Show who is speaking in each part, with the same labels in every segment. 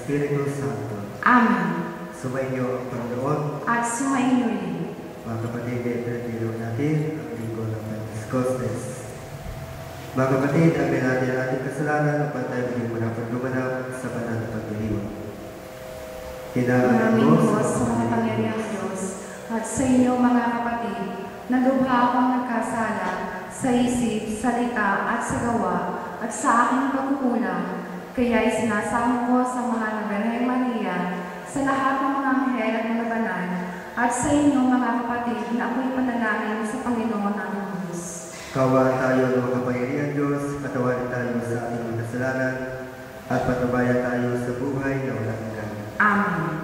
Speaker 1: Espiritu Santo.
Speaker 2: Amen.
Speaker 1: Sumainyo ang Panginoon.
Speaker 2: At sumainyo rin.
Speaker 1: Mga kapatid, pinatilo natin ang linggo ng Pentecostes. Mga kapatid, amin natin ang ating kasalanan upang tayo maging manapag lumanap sa banal na pagdiriwang.
Speaker 2: Maraming Diyos sa mga pangyariang Diyos at sa inyo mga kapatid, nalubha akong nagkasala sa isip, salita at sa gawa at sa aking pagkukulang. Kaya isinasamo ko sa mga ng Birheng Maria, sa lahat ng mga anghel at mga banal, at sa inyong mga kapatid na ako'y panalangin sa Panginoon ang Diyos.
Speaker 1: Kaawaan tayo ng makapangyarihan Diyos, patawarin tayo sa ating mga kasalanan, at patubayan tayo sa buhay na walang hanggan.
Speaker 2: Amen.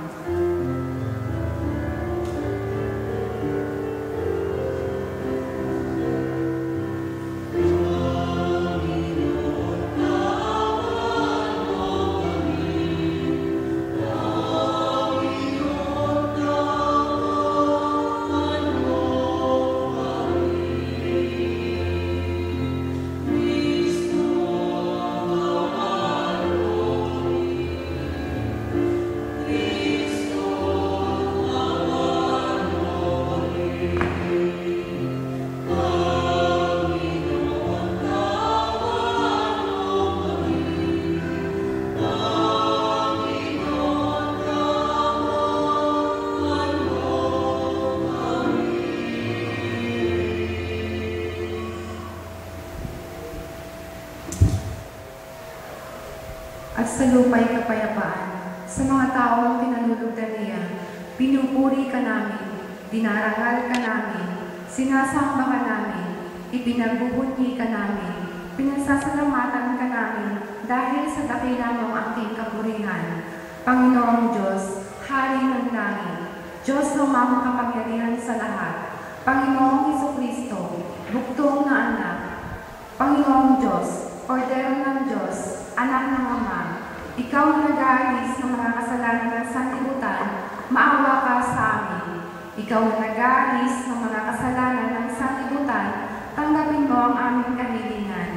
Speaker 2: At sa lupa'y kapayapaan, sa mga taong pinalulugdan niya, pinupuri ka namin, dinarangal ka namin, sinasamba ka namin, ipinagbubunyi ka namin, pinasasalamatan ka namin dahil sa dakila mong aking kapurihan. Panginoong Diyos, Hari ng langit, Diyos na makapangyarihan sa lahat, Panginoong Hesukristo, buktong na anak, Panginoong Diyos, Kordero ng Diyos, Anak ng Ama, Ikaw na nag-aalis ng mga kasalanan ng sanlibutan, maawa ka sa amin. Ikaw na nag-aalis ng mga kasalanan ng sanlibutan, tanggapin mo ang aming kahilingan.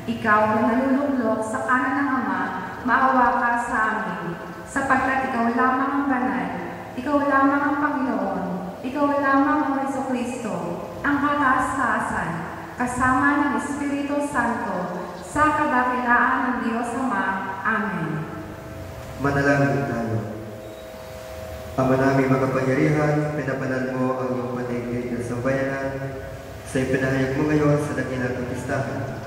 Speaker 2: Ikaw na naluluklok sa kanan ng Ama, maawa ka sa amin. Sapagkat ikaw lamang ang banal, ikaw lamang ang Panginoon, ikaw lamang ang Jesucristo, ang kataas-taasan, kasama ng Espiritu Santo, sa kadakilaan ng Diyos Ama. Amen.
Speaker 1: Manalangin tayo. Ama naming makapangyarihan, pinapanal mo ang iyong patigid ng sambayanan sa ipinahayag mo ngayon sa dakilang kapistahan.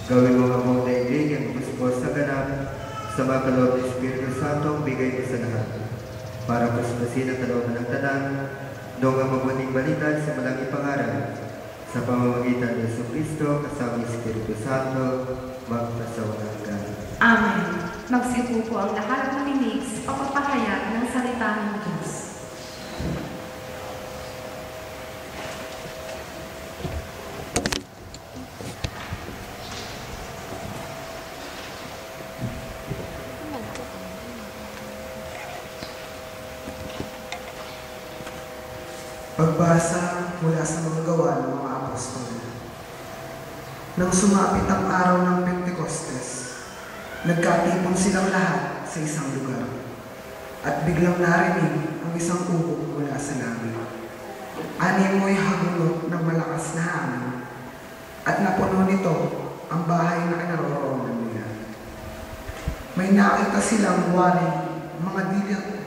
Speaker 1: Gawin mo ang mong daigdig ang puspos sa ganap sa mga kaloob ng Espiritu Santo, bigay mo sa lahat para puspusin ang kalooban ng tanan noong ang mabuting balita sa malang ipangaral sa pamamagitan ng Jesucristo kasama ng Espiritu Santo magpasawalang ka.
Speaker 2: Amen. Magsipo po ang lahat ng minig sa pagpapahayag ng salita ng Diyos.
Speaker 3: Pagbasa mula sa mga gawa ng mga apostol. Nang sumapit ang araw ng Pentecostes, nagkatipon silang lahat sa isang lugar. At biglang narinig ang isang ugong mula sa langit. Animoy hagulot ng malakas na hangin, at napuno nito ang bahay na kinaroroonan nila. May nakita silang waring mga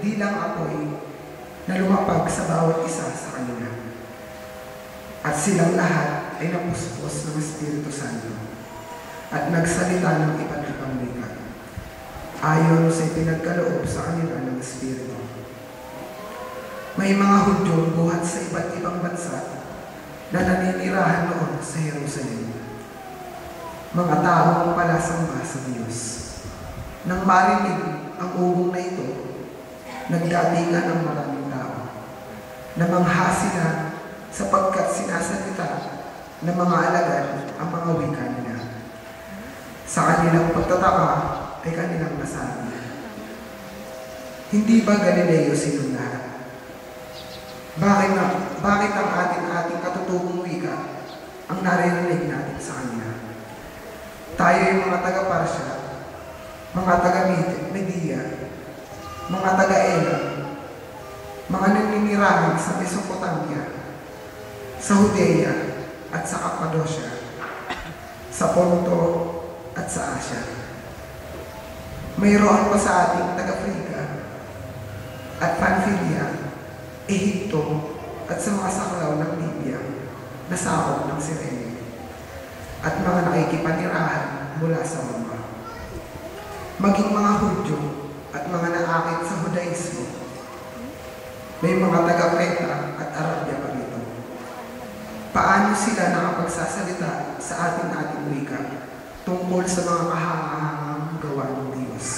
Speaker 3: dilang apoy na lumapag sa bawat isa sa kanila. At silang lahat ay napuspos ng Espiritu Santo at nagsalita ng iba't ibang wika, ayon sa pinagkaloob sa kanila ng Espiritu. May mga Hudyo buhat sa iba't ibang bansa na naninirahan noon sa Jerusalem. Mga taong palasamba sa Diyos. Nang marinig ang ugong na ito, nagdatingan ang maraming tao. Namangha sila sapagkat sinasalita ng mga alagad ang mga wika nila. Sa kanilang pagtataka ay kanilang nasabi, hindi ba Galileo silang lahat? Bakit ang ating katutubong wika ang naririnig natin sa kanya? Tayo ay mga taga-Parsya, mga taga-Media, mga taga-Elam, mga naninirahan sa Mesopotamia, sa Judea at sa Cappadocia, sa Ponto at sa Asia. Mayroon pa sa ating taga-Friga at Pamphylia, Ehipto at sa mga saklaw ng Libya na sakop ng Cyrene at mga nakikipanirahan mula sa Roma. Maging mga Hudyo at mga naakit sa Judaismo, may mga taga-Creta at Arabia pa rito. Paano sila nakapagsasalita sa ating wika tungkol sa mga kahangahangang gawa ng Diyos?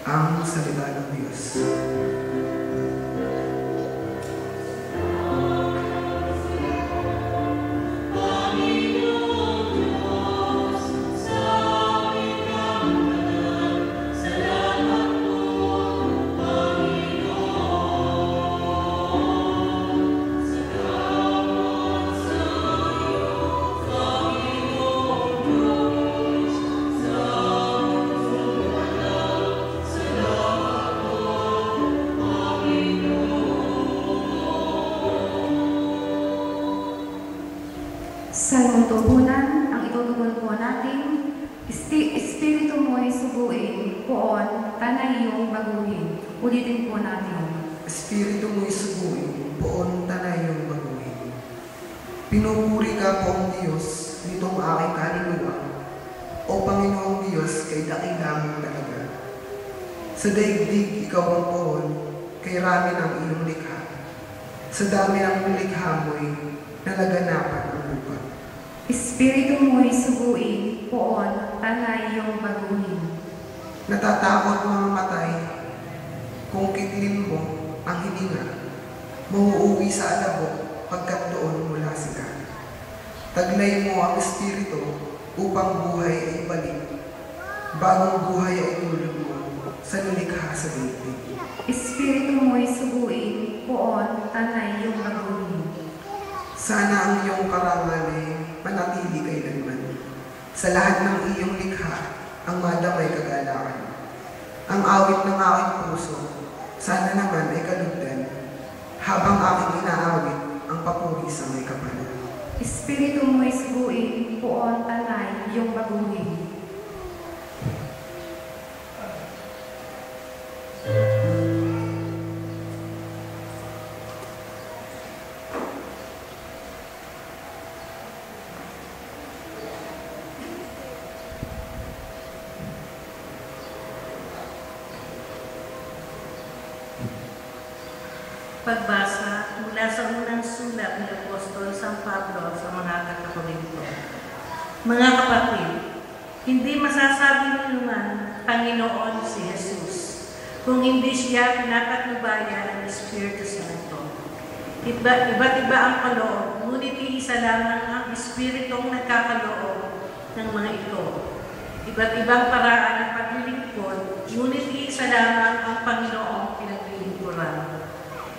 Speaker 3: Ang salita ng Diyos.
Speaker 2: Salmong tubunan, ang itutugon po natin, Espiritu mo'y subuin, poon, tanay iyong baguhin. Ulitin po natin.
Speaker 3: Espiritu mo'y subuin, poon tanay iyong baguhin. Pinupuri ka po ang Diyos nitong aking kaluluwa, o Panginoong Diyos kay dakilang talaga. Sa daigdig ikaw ang poon, kay rami ng iyong likha. Sa dami ng likha mo'y nalaganapan ang lupa.
Speaker 2: Espiritu mo'y subuin, poon, tanay iyong baguhin.
Speaker 3: Natatakot mga matay, kung kitlin mo ang hininga, mauuwi sa alabok pagkat doon mula sila. Taglay mo ang Espiritu upang buhay ay balik, Bagong buhay ay tulog mo sa lulikha sa daigdig.
Speaker 2: Espiritu mo'y suguin, poon, tanay iyong baguhin.
Speaker 3: Sana ang iyong karangal ay manatili kailanman. Sa lahat ng iyong likha, ang madamay kagalakan. Ang awit ng aking puso, sana naman ay kalugdan, habang aking inaawit ang papuri sa may kapal.
Speaker 2: Espiritu mo'y suguin, poon, tanay iyong baguhin.
Speaker 4: Pagbasa mula sa unang sulat ni Apostol San Pablo sa mga taga-Korinto. Mga kapatid, hindi masasabi ninuman Panginoon si Jesus kung hindi siya pinapatnubayan ng Espiritu Santo. Iba't iba ang kaloob, ngunit iisa lamang ang Espiritong nagkakaloob ng mga ito. Iba't ibang paraan ng paglilingkod, ngunit iisa lamang ang Panginoong pinaglilingkuran.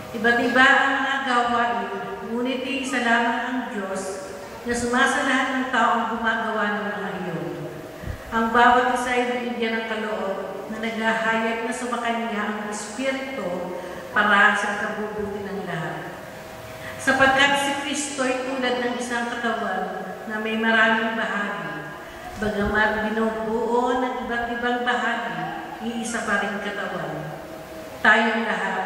Speaker 4: Iba't iba ang mga gawain, ngunit iisa lamang ang Diyos na sumasalahat ng taong gumagawa ng mga iyon. Ang bawat isa ay binigyan ng kaloob na naghahayag na sumakanya ang Espiritu para sa kabubuti ng lahat. Sapagkat si Kristo ay tulad ng isang katawan na may maraming bahagi, bagamat binubuo ng iba't ibang bahagi, iisa pa rin katawan. Tayong lahat,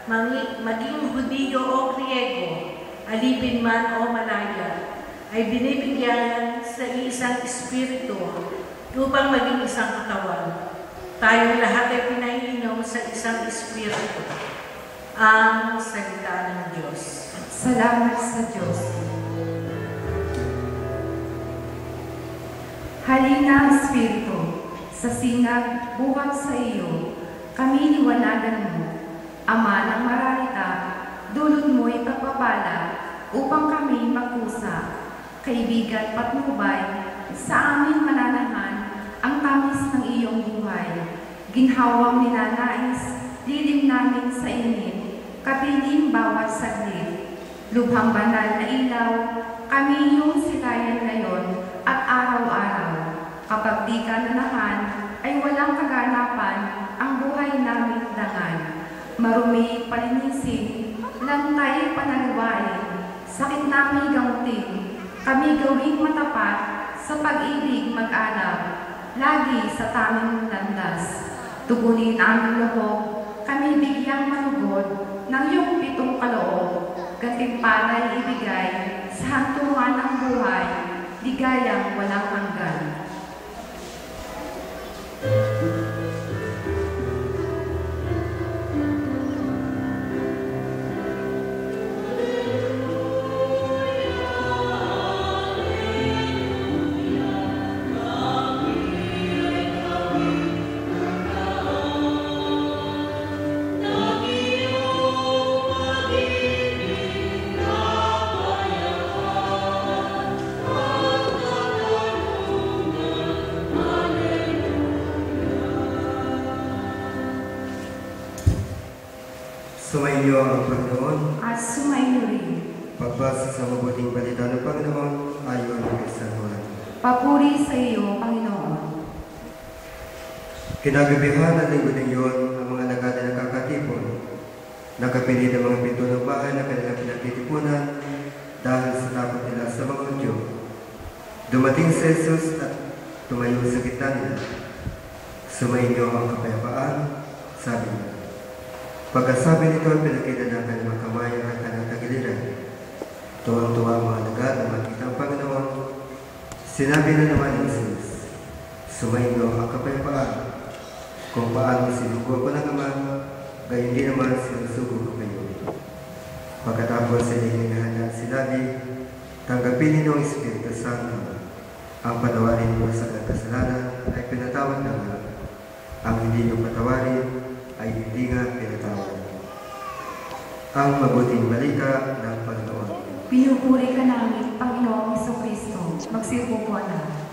Speaker 4: maging Hudiyo o Griego, alipin man o malaya, ay binibigyan sa isang Espiritu upang maging isang katawan. Tayong lahat ay pinaiinom sa isang Espiritu, ang salita ng Diyos.
Speaker 2: Salamat sa Diyos. Halina, Espiritu, sa sinag buhat sa iyo, kami liwanagan mo. Ama ng mararita, dulot mo'y pagpapala upang kami magkusa. Kaibigan patnubay, sa aming mananahan ang tamis ng iyong buhay. Ginhawang ninanais, lilim namin sa init, kapiling bawat saglit. Lubhang banal na ilaw, kami iyong silayan ngayon at araw-araw. Kapag di ka nanahan, ay walang kaganapan ang buhay namin dangan. Marumi palinisin, lantay panaliwain, sakit namin gamutin, kami gawing matapat sa pag-ibig mag-alab, lagi sa taming landas. Tugunin aming loob, kami bigyang manugod ng iyong pitong kaloob, gantimpala'y ibigay sa hantungan ng buhay, ligayang walang hanggan.
Speaker 1: Sumainyo ang Panginoon
Speaker 2: At sumainyo rin.
Speaker 1: pagbasa sa mabuting balita ng Panginoon ayon kay San Juan.
Speaker 2: Papuri sa iyo, Panginoon.
Speaker 1: Kinagabihan ng linggo ng iyon, ang mga alagad na nakakatipon, nakapilit ang mga pinto ng bahay na kanilang pinagtitipunan dahil sa takot nila sa mga Hudyo. Dumating si Jesus at tumayo sa gitna nila. Sumainyo ang kapayapaan, sabi niya. Pagkasabi nito, pinakita ng kanyang kamay at kanyang tagiliran. Tuwang-tuwa ang mga alagad na makita ang Panginoon. Sinabi na naman ni Jesus, sumainyo ang kapayapaan. Kung paano sinugo ko ng Ama, gayon din naman sinusugo ko kayo. Pagkatapos sa hinihingahan niya sinabi, tanggapin ninyo ang Espiritu Santo. Ang patawarin mo sa kasalanan ay pinatawad naman. Ang hindi nyo patawarin ay hindi nga pinatawad. Ang mabuting balita ng Panginoon.
Speaker 2: Pinupuri ka namin, Panginoong Jesucristo. Magsirpo po na.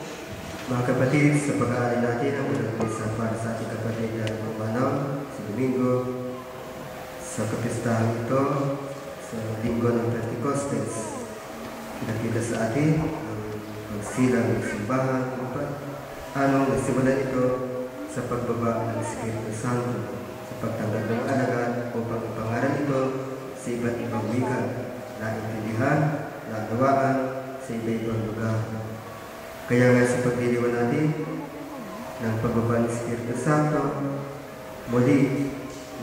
Speaker 1: Mga kapatid, sa pag-aaral natin ang unang pisa para sa ating kapatid na pumanaw sa Domingo, sa kapistahan ito, sa linggo ng Pentecostes, pinakita sa atin ang magsilang ng simbahan upang anong nagsimulan ito sa pagbaba ng Espiritu Santo, sa pagtanggap ng alagad upang ipangaral ito sa iba't ibang wika, naintindihan, nagawaan sa iba-ibang lugar. Kaya nga sa pagdiriwan natin ng pagbaba ng Espiritu Santo, muli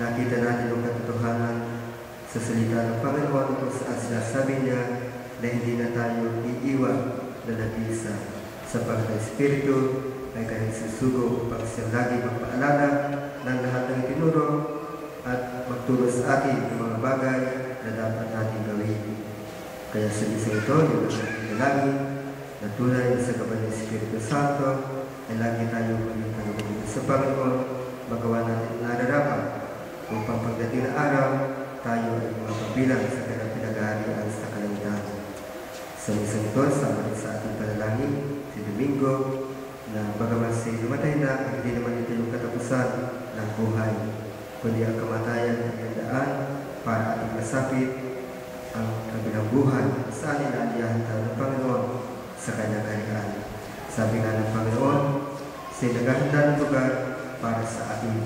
Speaker 1: nakita natin ang katotohanan sa salita ng Panginoon kung saan sinasabi niya na hindi na tayo iiwan na nabisa sapagkat ang Espiritu ay kanyang susugo upang siya lagi magpaalala ng lahat ng itinuro at magturo sa atin ng mga bagay na dapat natin gawin. Kaya sa isa ito, yung ating dalangin, na tunay sa gabay ng Espiritu Santo ay lagi tayo maging kalugod sa Panginoon, magawa natin nararapat upang pagdating na araw, tayo ay mapabilang sa kanyang pinag-aarian sa kalangitan. Sa misang ito, sama rin sa ating panalangin, si Domingo, na bagaman siya'y lumatay na, hindi naman ito yung katapusan ng buhay, kundi ang kamatayan ay ang daan para ating masapit ang kabilang buhay sa atin na aliyahan tayo ng Panginoon sa kanyang kaharian. Sabi nga ng Panginoon, siya'y naghahanda ng lugar para sa atin.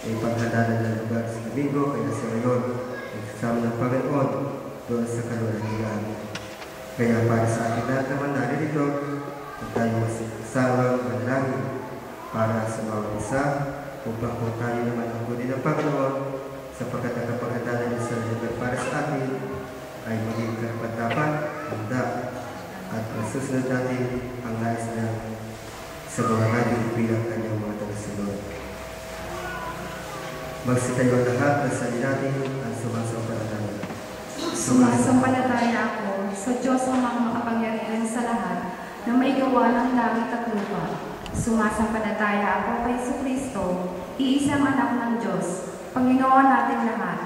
Speaker 1: Ay paghandanan ng lugar sa Domingo, kaya sa ngayon, nagsasama ng Panginoon doon sa kaluwalhatian. Kaya para sa atin lahat naman naririto, kung tayo masasawang manalangin para sa mga isa, upang kung tayo naman ang kunin ng Panginoon, sapagkat ang kapaghandanan niya sa lugar para sa atin, ay maging karapat-dapat, handa, at masusunod natin ang nais na sa mga natin bilang kanyang mga tagasunod. Magsitayo lahat na sa natin ang sumasampalataya.
Speaker 2: Sumasampalataya ako sa Diyos ang mga makapangyarihan sa lahat na may gawa ng langit at lupa. Sumasampalataya ako kay Jesucristo, iisang anak ng Diyos, Panginoon natin lahat.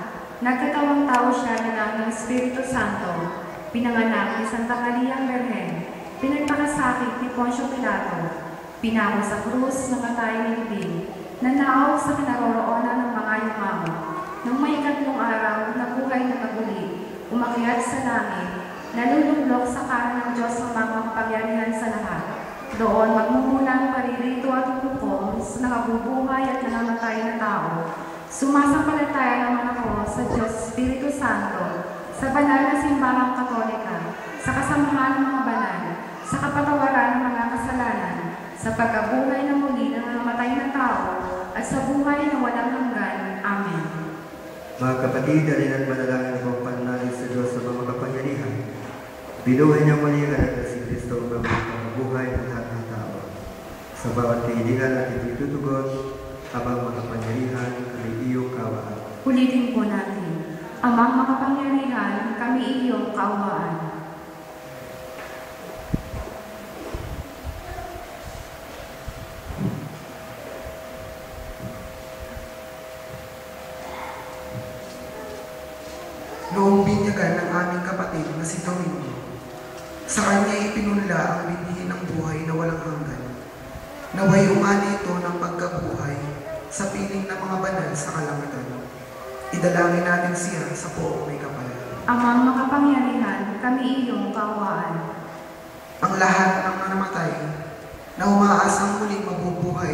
Speaker 2: Nagkatawang tao siya na ng Espiritu Santo, pinanganak ni Santa Maria Virgen, pinagpakasakit ni Poncio Pilato, pinako sa krus na matay ni libing, nanaog sa kinaroroonan ng mga yumawa. Nang may ikatlong araw, nabuhay na maguli, umakyat sa langit, nalulublok sa kanan ng Diyos ang mga kapangyarihan sa lahat. Doon magmumulang paririto at hukom sa nakabubuhay at nangamatay na tao. Sumasampalataya naman ako sa Diyos Espiritu Santo, sa banal na simbahang katolika, sa kasamahan ng mga banal, sa kapatawaran ng mga kasalanan, sa pagkabuhay na muli ng namatay na tao, at sa buhay na walang hanggan. Amen.
Speaker 1: Mga kapatid, dalhin at manalangin ang pananalig sa Diyos sa mga kapangyarihan. Binuhay niya muli ang anak na si Kristo upang magpapabuhay ng lahat ng tao. Sa bawat kahilingan at itutugon, abang makapangyarihan, kami iyong kawaan.
Speaker 2: Ulitin po natin. Amang makapangyarihan, kami iyong kaawaan.
Speaker 3: Noong binyagan ng aming kapatid na si Domingo, sa kanya ipinunla ang binhi ng buhay na walang hanggan. Naway umani ito ng pagkabuhay sa piling ng mga banal sa kalangitan. Idalangin natin siya sa poong may kapal.
Speaker 2: Amang makapangyarihan, kami iyong kaawaan.
Speaker 3: Ang lahat ng namatay na umaasang muling mabubuhay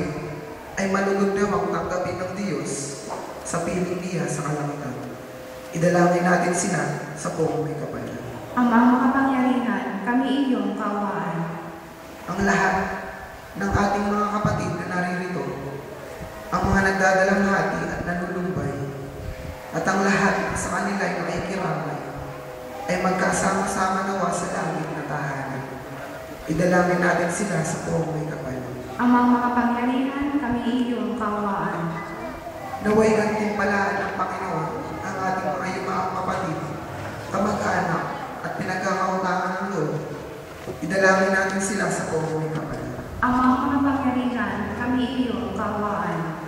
Speaker 3: ay malulundawang tanggapin ng Diyos sa piling niya sa kalangitan. Idalangin natin sila sa poong may kapal.
Speaker 2: Amang makapangyarihan, kami iyong kaawaan.
Speaker 3: Ang lahat ng ating mga kapatid na naririto, ang mga nagdadalang hati at nanulumbay, at ang lahat sa kanila ay nakikiramay, ay magkasama-sama nawa sa langit na tahanan. Idalangin natin sila sa poong may kapal.
Speaker 2: Amang makapangyarihan, kami iyong kaawaan.
Speaker 3: Naway gantimpalaan ng Panginoon ang ating mga yumaang kapatid, kamag-anak at pinagkakautangan ng loob. Idalangin natin sila sa poong may kapal.
Speaker 2: Amang makapangyarihan, kami iyong kaawaan.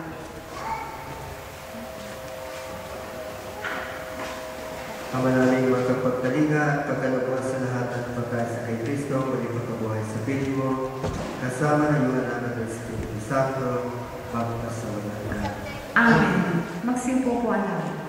Speaker 1: Ama namin magkapagtalinga at pagkalugwa sa lahat at pagkasa kay Kristo, muli pagkabuhay sa piling mo, kasama ng iyong anak at Espiritu Santo, magpasawalan.
Speaker 2: Amen. Magsimpo po ang lahat.